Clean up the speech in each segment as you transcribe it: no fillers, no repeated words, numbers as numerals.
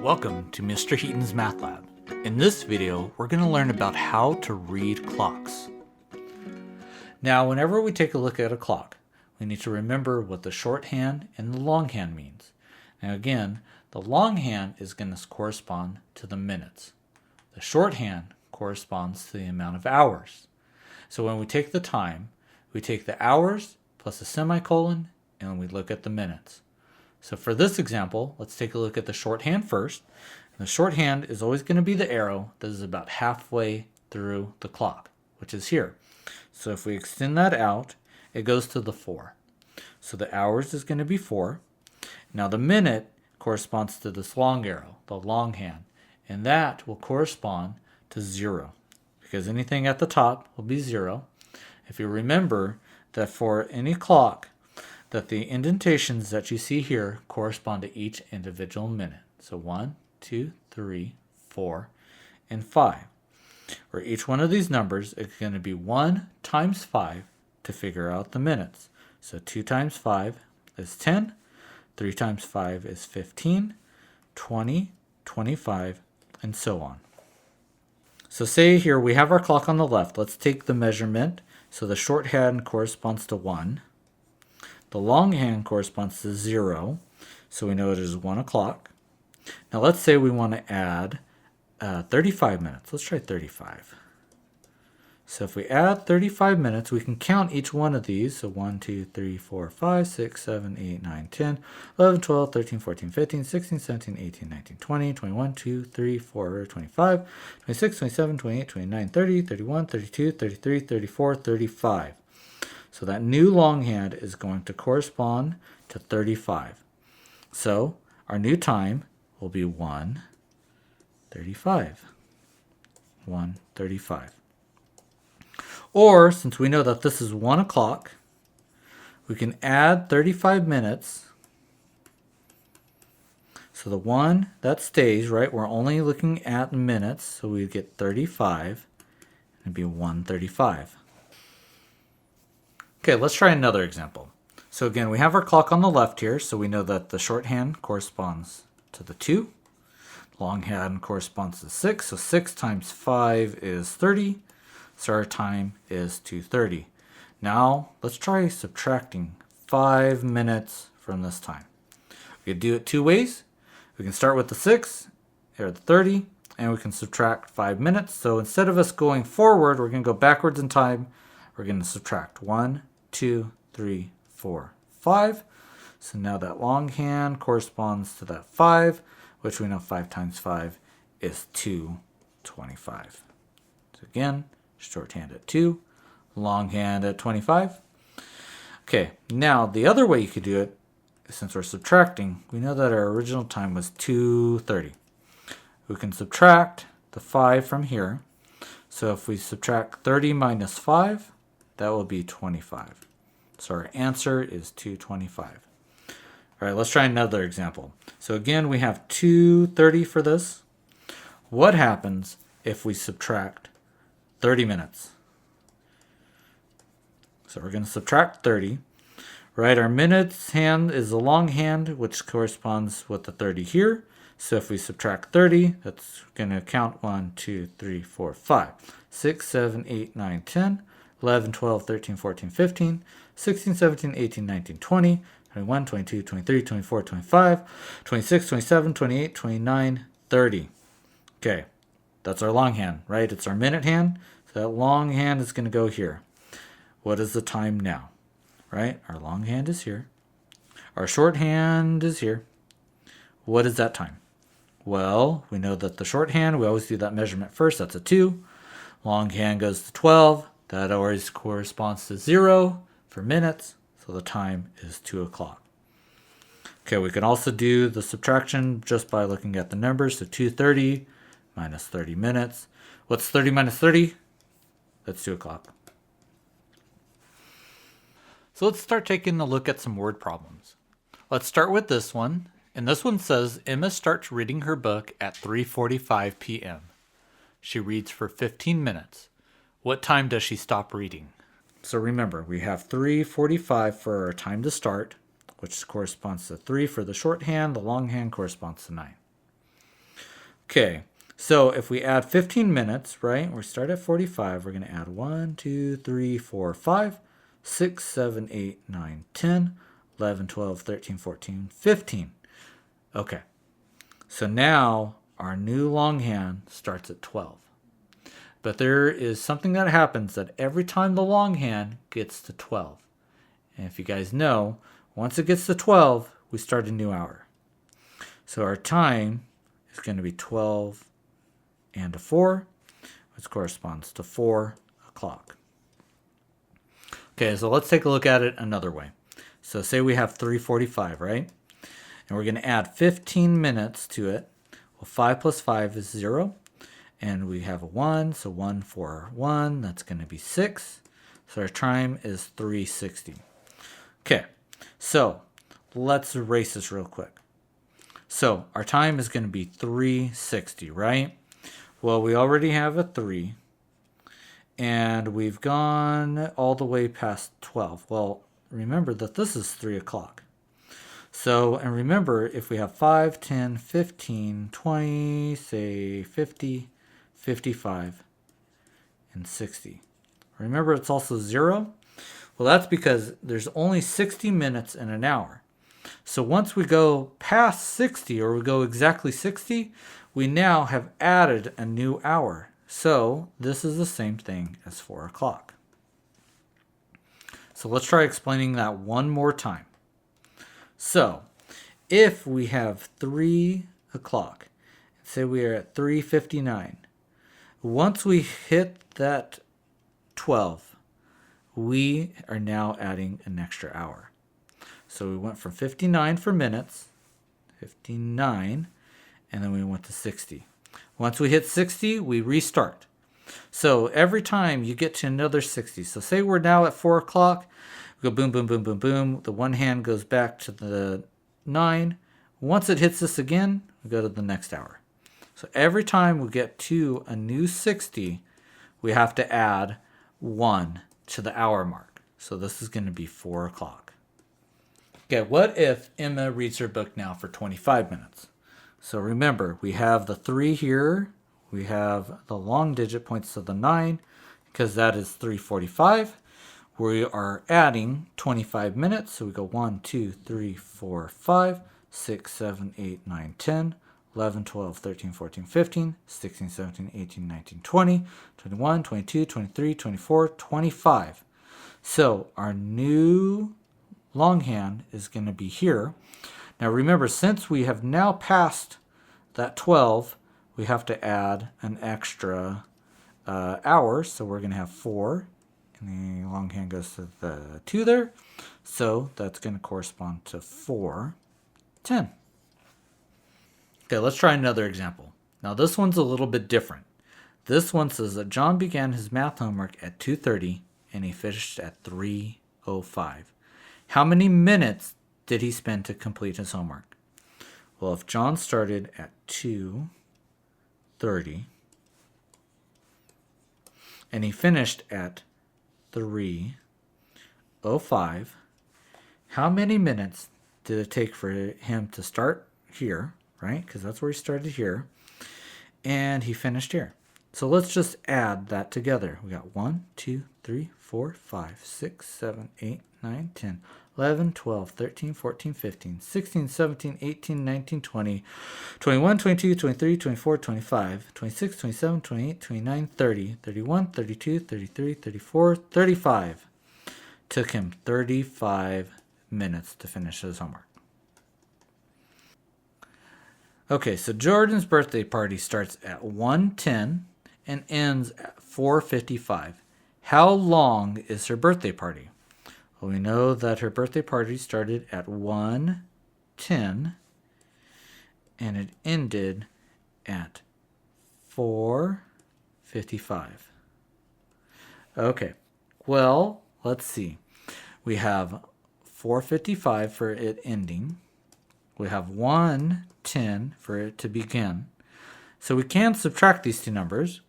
Welcome to Mr. Heaton's Math Lab. In this video, we're going to learn about how to read clocks. Now, whenever we take a look at a clock, we need to remember what the shorthand and the longhand means. Now again, the longhand is going to correspond to the minutes. The shorthand corresponds to the amount of hours. So when we take the time, we take the hours plus a semicolon and we look at the minutes. So for this example, let's take a look at the shorthand first. And the shorthand is always going to be the arrow that is about halfway through the clock, which is here. So if we extend that out, it goes to the 4. So the hours is going to be 4. Now the minute corresponds to this long arrow, the longhand, and that will correspond to 0 because anything at the top will be 0. If you remember that for any clock, that the indentations that you see here correspond to each individual minute. So 1, 2, 3, 4, and 5. Where each one of these numbers is going to be 1 times 5 to figure out the minutes. So 2 times 5 is 10, 3 times 5 is 15, 20, 25, and so on. So say here we have our clock on the left. Let's take the measurement. So the shorthand corresponds to 1. The longhand corresponds to 0, so we know it is 1 o'clock. Now let's say we want to add 35 minutes. Let's try 35. So if we add 35 minutes, we can count each one of these. So 1, 2, 3, 4, 5, 6, 7, 8, 9, 10, 11, 12, 13, 14, 15, 16, 17, 18, 19, 20, 21, 2, 3, 4, 25, 26, 27, 28, 29, 30, 31, 32, 33, 34, 35. So that new longhand is going to correspond to 35. So our new time will be 1:35. 1:35. Or since we know that this is 1 o'clock, we can add 35 minutes. So the 1 that stays, right? We're only looking at minutes, so we get 35. It'd be 1:35. Okay, let's try another example. So again, we have our clock on the left here, so we know that the shorthand corresponds to the 2. Longhand corresponds to 6, so 6 times 5 is 30, so our time is 2:30. Now, let's try subtracting 5 minutes from this time. We can do it two ways. We can start with the 6, or the 30, and we can subtract 5 minutes. So instead of us going forward, we're going to go backwards in time. We're going to subtract 1, 2, 3, 4, 5. So now that longhand corresponds to that 5, which we know 5 times 5 is 225. So again, shorthand at 2, longhand at 25. Okay, now the other way you could do it, since we're subtracting, we know that our original time was 2:30. We can subtract the 5 from here. So if we subtract 30 minus 5, that will be 25. So our answer is 225. All right, let's try another example. So again, we have 2:30 for this. What happens if we subtract 30 minutes? So we're going to subtract 30. Right, our minutes hand is the long hand, which corresponds with the 30 here. So if we subtract 30, that's going to count 1, 2, 3, 4, 5, 6, 7, 8, 9, 10, 11, 12, 13, 14, 15, 16, 17, 18, 19, 20, 21, 22, 23, 24, 25, 26, 27, 28, 29, 30. Okay, that's our long hand, right? It's our minute hand. So that long hand is going to go here. What is the time now? Right? Our long hand is here. Our short hand is here. What is that time? Well, we know that the shorthand, we always do that measurement first. That's a 2. Long hand goes to 12. That always corresponds to 0 for minutes. So the time is 2 o'clock. Okay, we can also do the subtraction just by looking at the numbers. So 2:30 minus 30 minutes. What's 30 minus 30? That's 2 o'clock. So let's start taking a look at some word problems. Let's start with this one. And this one says, Emma starts reading her book at 3:45 p.m. She reads for 15 minutes. What time does she stop reading? So remember, we have 3:45 for our time to start, which corresponds to 3 for the shorthand. The longhand corresponds to 9. Okay, so if we add 15 minutes, right, we start at 45, we're going to add 1, 2, 3, 4, 5, 6, 7, 8, 9, 10, 11, 12, 13, 14, 15. Okay, so now our new longhand starts at 12. But there is something that happens that every time the longhand gets to 12. And if you guys know, once it gets to 12, we start a new hour. So our time is going to be 12 and a 4, which corresponds to 4 o'clock. Okay, so let's take a look at it another way. So say we have 3:45, right? And we're going to add 15 minutes to it. Well, 5 plus 5 is 0. And we have a 1, so 1, 4, 1. That's going to be 6. So our time is 3:60. Okay, so let's erase this real quick. So our time is going to be 3:60, right? Well, we already have a 3. And we've gone all the way past 12. Well, remember that this is 3 o'clock. So, and remember, if we have 5, 10, 15, 20, say 50, 55, and 60. Remember, it's also 0. Well, that's because there's only 60 minutes in an hour. So once we go past 60, or we go exactly 60, we now have added a new hour. So this is the same thing as 4 o'clock. So let's try explaining that one more time. So if we have 3 o'clock, say we are at 3:59, once we hit that 12, we are now adding an extra hour. So we went from 59 for minutes, 59, and then we went to 60. Once we hit 60, we restart. So every time you get to another 60, so say we're now at 4 o'clock, we go boom, boom, boom, boom, boom. The one hand goes back to the 9. Once it hits this again, we go to the next hour. So every time we get to a new 60, we have to add 1 to the hour mark. So this is going to be 4 o'clock. Okay, what if Emma reads her book now for 25 minutes? So remember, we have the 3 here. We have the long digit points to the 9, because that is 3:45. We are adding 25 minutes. So we go 1, 2, 3, 4, 5, 6, 7, 8, 9, 10, 11, 12, 13, 14, 15, 16, 17, 18, 19, 20, 21, 22, 23, 24, 25. So our new longhand is going to be here. Now remember, since we have now passed that 12, we have to add an extra hour. So we're going to have 4, and the longhand goes to the 2 there. So that's going to correspond to 4:10. Okay, let's try another example. Now this one's a little bit different. This one says that John began his math homework at 2:30 and he finished at 3:05. How many minutes did he spend to complete his homework? Well, if John started at 2:30 and he finished at 3:05, how many minutes did it take for him to start here, right? Because that's where he started here, and he finished here. So let's just add that together. We got 1, 2, 3, 4, 5, 6, 7, 8, 9, 10, 11, 12, 13, 14, 15, 16, 17, 18, 19, 20, 21, 22, 23, 24, 25, 26, 27, 28, 29, 30, 31, 32, 33, 34, 35. Took him 35 minutes to finish his homework. Okay, so Jordan's birthday party starts at 1:10 and ends at 4:55. How long is her birthday party? Well, we know that her birthday party started at 1:10 and it ended at 4:55. Okay, well, let's see. We have 4:55 for it ending. We have 1:10 for it to begin. So we can subtract these two numbers,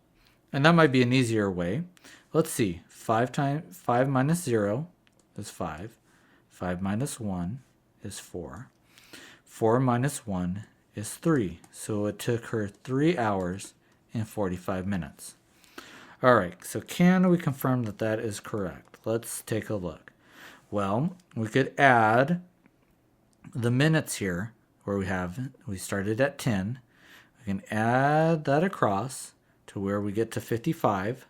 and that might be an easier way. Let's see. 5 minus 0 is 5. 5 minus 1 is 4. 4 minus 1 is 3. So it took her 3 hours and 45 minutes. All right, so can we confirm that that is correct? Let's take a look. Well, we could add the minutes here where we started at 10. We can add that across to where we get to 55.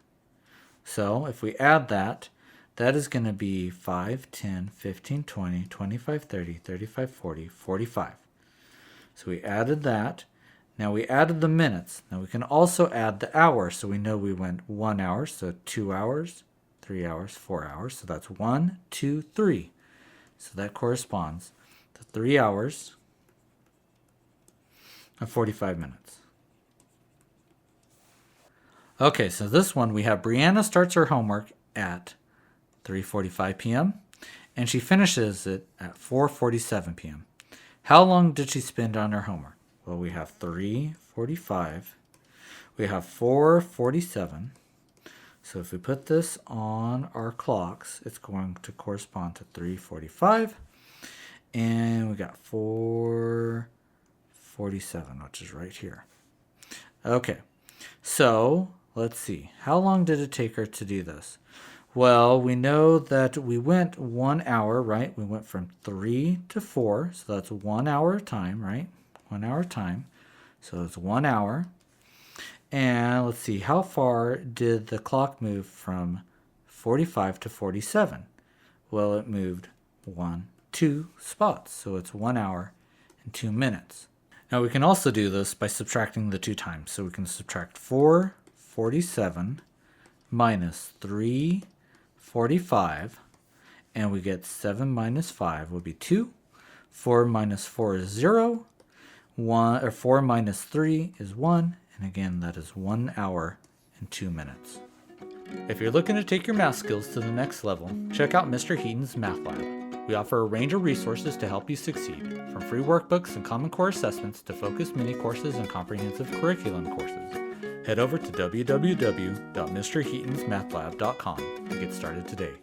So if we add that, that is going to be 5, 10, 15, 20, 25, 30, 35, 40, 45. So we added that. Now we added the minutes. Now we can also add the hours. So we know we went 1 hour, so 2 hours, 3 hours, 4 hours. So that's 1, 2, 3. So that corresponds to 3 hours and 45 minutes. Okay, so this one we have Brianna starts her homework at 3:45 p.m. and she finishes it at 4:47 p.m. How long did she spend on her homework? Well, we have 3:45. We have 4:47. So if we put this on our clocks, it's going to correspond to 3:45. And we got 4:47, which is right here. Okay, so let's see. How long did it take her to do this? Well, we know that we went 1 hour, right? We went from 3 to 4, so that's 1 hour time, right? 1 hour time. So it's 1 hour. And let's see, how far did the clock move from 45 to 47? Well, it moved 2 spots, so it's 1 hour and 2 minutes. Now we can also do this by subtracting the 2 times. So we can subtract 4:47 minus 3:45, and we get 7 minus 5 would be 2. 4 minus 4 is 0. 4 minus 3 is 1. And again, that is 1 hour and 2 minutes. If you're looking to take your math skills to the next level, check out Mr. Heaton's Math Lab. We offer a range of resources to help you succeed, from free workbooks and Common Core assessments to focused mini courses and comprehensive curriculum courses. Head over to www.mrheatonsmathlab.com to get started today.